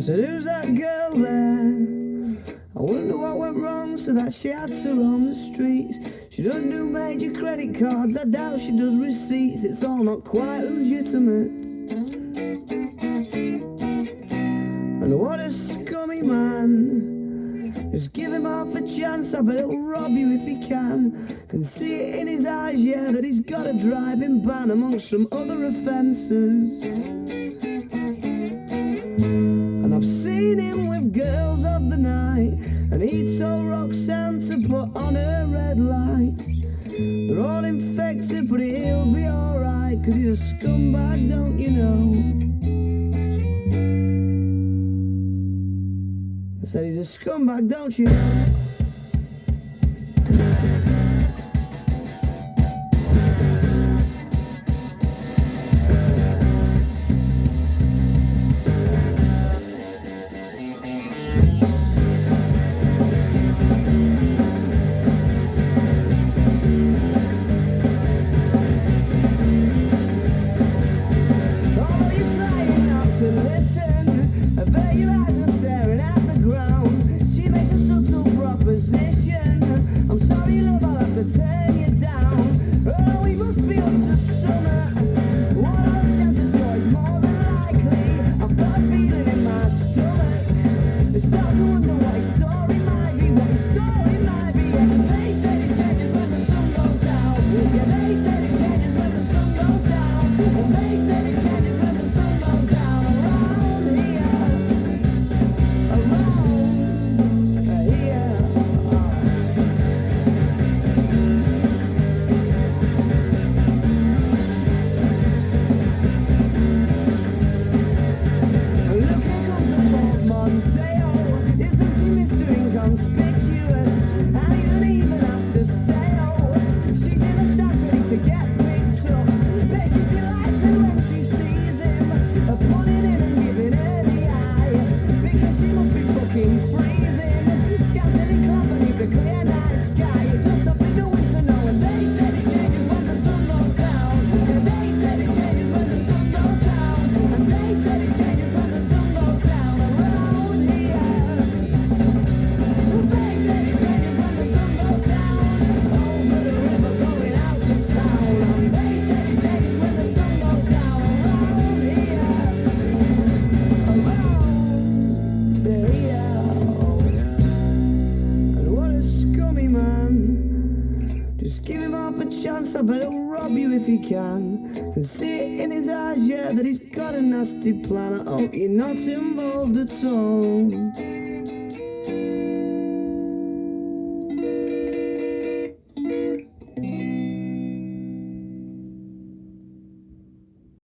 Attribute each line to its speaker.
Speaker 1: said, who's that girl there? I wonder what went wrong so that she had to roam the streets. She doesn't do major credit cards, I doubt she does receipts. It's all not quite legitimate. And what a scummy man. Just give him half a chance, I bet he'll rob you if he can see it in his eyes, yeah, that he's got a driving ban amongst some other offences. And I've seen him with girls of the night, and he told Roxanne to put on her red lights. They're all infected, but he'll be alright, 'cause he's a scumbag, don't you know? I said he's a scumbag, don't you know? I bet he'll rob you if he can see it in his eyes, yeah, that he's got a nasty plan. I hope you're not involved at all.